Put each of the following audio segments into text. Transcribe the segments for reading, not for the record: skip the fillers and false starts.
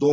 2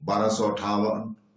1258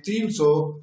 300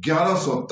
1100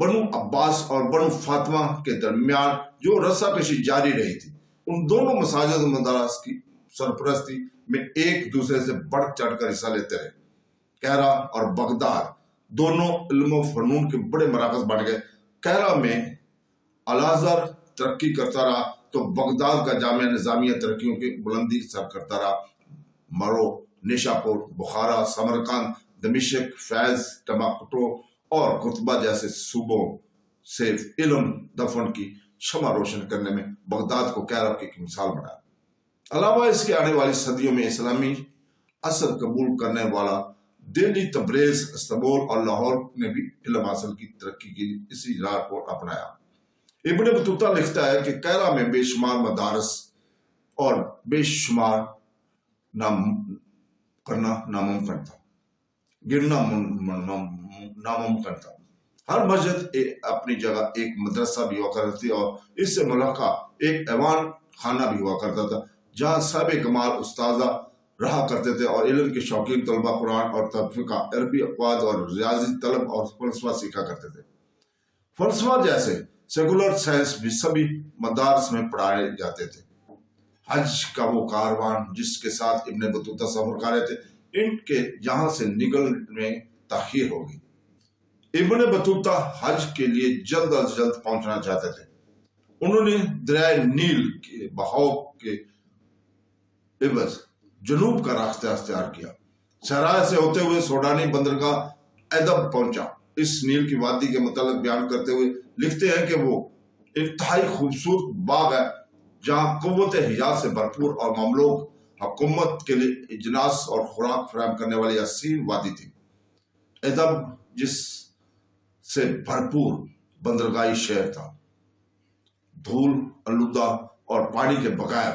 بنو عباس اور بنو فاطمہ کے درمیان جو رسا کشی جاری رہی تھی، ان دونوں مساجد و مدارس کی سرپرستی میں ایک دوسرے سے بڑھ چڑھ کر حصہ لیتے رہے۔ کہرا اور بغداد دونوں علم و فنون کے بڑے مراکز بن گئے۔ کہرا میں الازہر ترقی کرتا رہا تو بغداد کا جامعہ نظامیہ ترقیوں کی بلندی سر کرتا رہا۔ مرو، نیشاپور، بخارا، سمرقند، دمشق، فیض، ٹماکٹو اور قطبہ جیسے صوبوں سے علم دفن کی شمع روشن کرنے میں بغداد کو کہرا کی مثال بنایا۔ علاوہ اس کے آنے والی صدیوں میں اسلامی اثر قبول کرنے والا دہلی، تبریز، استنبول اور لاہور نے بھی علم حاصل کی ترقی کی اسی راہ کو اپنایا۔ ابن بطوطہ لکھتا ہے کہ کہرا میں بے شمار مدارس اور بے شمار کرنا ناممکن تھا، گرنا ناممکن تھا۔ ہر مسجد اپنی جگہ ایک مدرسہ بھی ہوا کرتا تھی اور اس سے ملحقہ ایک ایوان خانہ بھی ہوا کرتا تھا جہاں صاحب کمال استاذہ رہا کرتے تھے اور علم کے شوقین طلبہ قرآن اور فقہ، عربی اقواد اور ریاضی طلب اور فلسفہ سیکھا کرتے تھے۔ فلسفہ جیسے سیکولر سائنس بھی سبھی مدارس میں پڑھائے جاتے تھے۔ حج کا وہ کاروان جس کے ساتھ ابن بطوطہ سفر کر رہے تھے، ان کے یہاں سے نکلنے میں تاخیر ہوگی۔ ابن بطوطہ حج کے لیے جلد از جلد پہنچنا چاہتے تھے۔ انہوں نے دریائے نیل کے بہاؤ کے عوض جنوب کا راستہ اختیار کیا۔ صحرا سے ہوتے ہوئے سوڈانی بندرگاہ ایدب پہنچا۔ اس نیل کی وادی کے متعلق بیان کرتے ہوئے لکھتے ہیں کہ وہ انتہائی خوبصورت باغ ہے جہاں قوت حجاز سے بھرپور اور مملوک حکومت کے لیے اجناس اور خوراک فراہم کرنے والی حسین وادی تھی۔ ایدب جس سے بھرپور بندرگاہی شہر تھا، دھول آلودہ اور پانی کے بغیر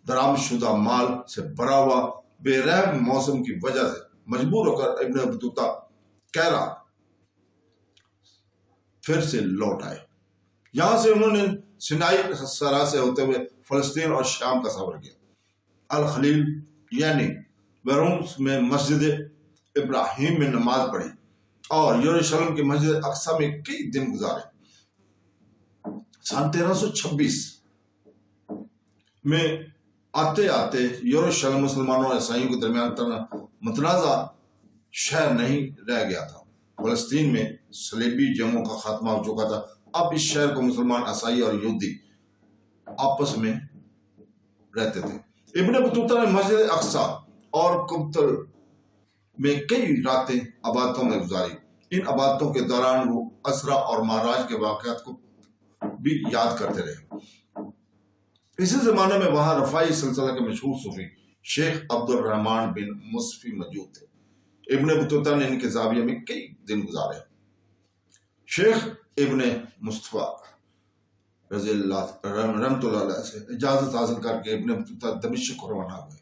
درآمد شدہ مال سے بھرا ہوا بے رحم موسم کی وجہ سے مجبور ہو کر ابن بطوطہ کہرا پھر سے لوٹ آئے۔ یہاں سے انہوں نے سینائی صحرا سے ہوتے ہوئے فلسطین اور شام کا سفر کیا۔ الخلیل یعنی بیروت میں مسجد ابراہیم میں نماز پڑھی اور یروشلم کی مسجد اقصی میں کئی دن گزارے۔ سن 1326 میں آتے آتے یروشلم مسلمانوں اور عیسائیوں کے درمیان متنازع شہر نہیں رہ گیا تھا۔ فلسطین میں صلیبی جنگوں کا خاتمہ ہو چکا تھا۔ اب اس شہر کو مسلمان، عیسائی اور یہودی آپس میں رہتے تھے۔ ابن بطوطہ نے مسجد اقصی اور قبطل میں کئی راتیں عبادتوں میں گزاری۔ ان عبادتوں کے دوران وہ اسرا اور معراج کے واقعات کو بھی یاد کرتے رہے۔ اسی زمانے میں وہاں رفاعی سلسلہ کے مشہور صوفی شیخ عبد الرحمن بن مصفی موجود تھے۔ ابن بطوطہ نے ان کے زاویہ میں کئی دن گزارے۔ شیخ ابن مصطفیٰ رضی اللہ رحمۃ اللہ علیہ سے اجازت حاصل کر کے ابن بطوطہ دمشق کو روانہ ہوئے۔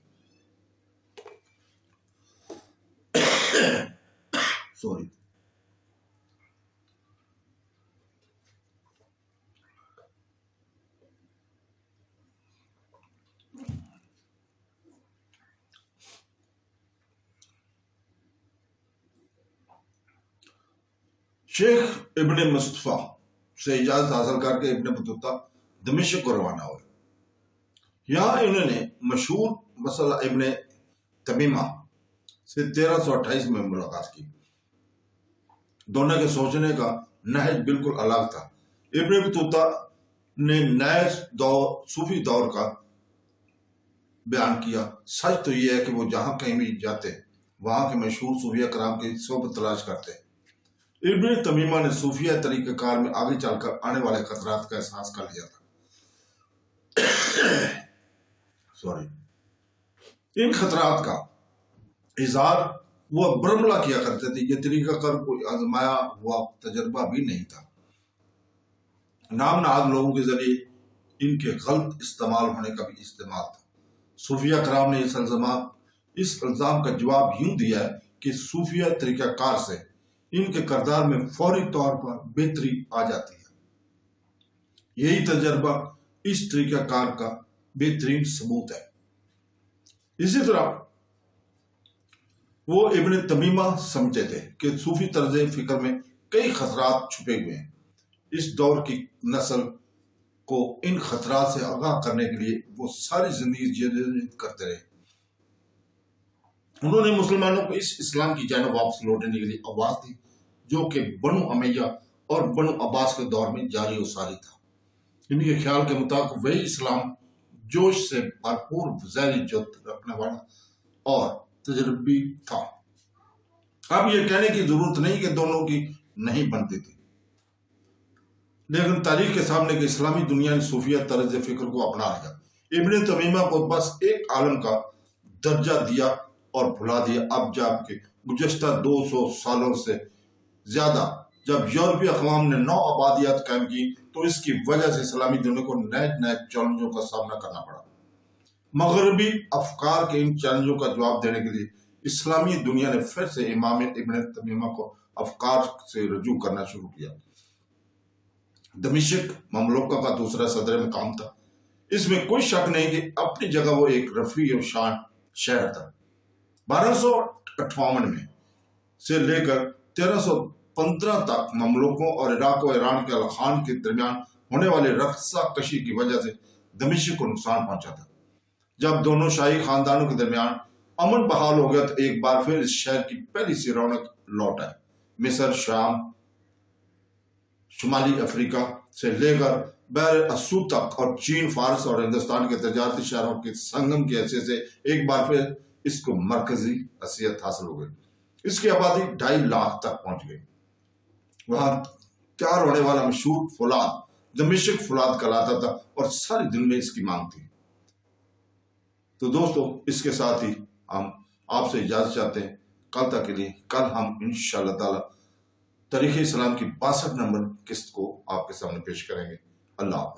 شیخ ابن مصطفیٰ سے اجازت حاصل کر کے ابن بطوطہ دمشق کو روانہ ہوئے۔ یہاں انہوں نے مشہور مسئلہ ابن تمیمہ سے 1328 میں ملاقات کی۔ دونوں کے سوچنے کا نہج بالکل الگ تھا۔ ابن بطوطہ نے نئے صوفی دور کا بیان کیا۔ سچ تو یہ ہے کہ وہ جہاں کہیں بھی جاتے وہاں کے مشہور صوفیہ کرام کی صحبت تلاش کرتے۔ ابن تمیمہ نے صوفیہ طریقہ کار میں آگے چل کر آنے والے خطرات کا احساس کر لیا تھا۔ ان خطرات کا اظہار وہ برملا کیا کرتے تھے۔ یہ طریقہ کار کوئی آزمایا ہوا تجربہ بھی نہیں تھا۔ نام نہاد لوگوں کے ذریعے ان کے غلط استعمال ہونے کا بھی احتمال تھا۔ صوفیہ کرام نے اس الزام کا جواب یوں دیا ہے کہ صوفیہ طریقہ کار سے ان کے کردار میں فوری طور پر بہتری آ جاتی ہے۔ یہی تجربہ اس طریقہ کار کا بہترین ثبوت ہے۔ اسی طرح وہ ابن تمیمہ سمجھتے تھے کہ صوفی طرز فکر میں کئی خطرات چھپے ہوئے ہیں۔ اس دور کی نسل کو ان خطرات سے آگاہ کرنے کے لیے وہ ساری زندگی جدوجہد کرتے رہے۔ انہوں نے مسلمانوں کو اس اسلام کی جانب واپس لوٹنے کے لیے آواز دی جو کہ بنو امیہ اور بنو عباس کے دور میں جاری و ساری تھا۔ ان کے خیال کے مطابق وہی اسلام جوش سے بھرپور ظاہری جرات رکھنے والا اور تجربی تھا۔ اب یہ کہنے کی ضرورت نہیں کہ دونوں کی نہیں بنتی تھی، لیکن تاریخ کے سامنے کہ اسلامی دنیا نے صوفیہ طرز فکر کو اپنا لیا۔ ابن تمیمہ کو بس ایک عالم کا درجہ دیا اور بھلا دیا۔ اب جب کہ گزشتہ 200 سالوں سے زیادہ جب یورپی اقوام نے نو آبادیات قائم کی تو اس کی وجہ سے اسلامی دنیا کو نئے نئے چیلنجوں کا سامنا کرنا پڑا۔ مغربی افکار کے ان چیلنجوں کا جواب دینے کے لیے اسلامی دنیا نے پھر سے امام ابن تمیمہ کو افکار سے رجوع کرنا شروع کیا۔ دمشق مملوکہ کا دوسرا صدر مقام تھا۔ اس میں کوئی شک نہیں کہ اپنی جگہ وہ ایک رفیع و شان شہر تھا۔ 1258 میں سے لے کر 1315 تک مملوکوں اور عراق و ایران کے خان کے درمیان ہونے والے رقصہ کشی کی وجہ سے دمشق کو نقصان پہنچا تھا۔ جب دونوں شاہی خاندانوں کے درمیان امن بحال ہو گیا تو ایک بار پھر اس شہر کی پہلی سی رونق لوٹ آئی۔ مصر، شام، شمالی افریقہ سے لے کر بحر اسود تک اور چین، فارس اور ہندوستان کے تجارتی شہروں کے سنگم کی حیثیت سے ایک بار پھر اس کو مرکزی حیثیت حاصل ہو گئی۔ اس کی آبادی 2.5 لاکھ تک پہنچ گئی۔ وہاں تیار ہونے والا مشہور فولاد دمشق فولاد کہلاتا تھا اور ساری دنیا میں اس کی مانگ تھی۔ تو دوستو، اس کے ساتھ ہی ہم آپ سے اجازت چاہتے ہیں کل تک کے لیے۔ کل ہم انشاءاللہ تعالی تاریخ اسلام کی 62 نمبر قسط کو آپ کے سامنے پیش کریں گے۔ اللہ حافظ۔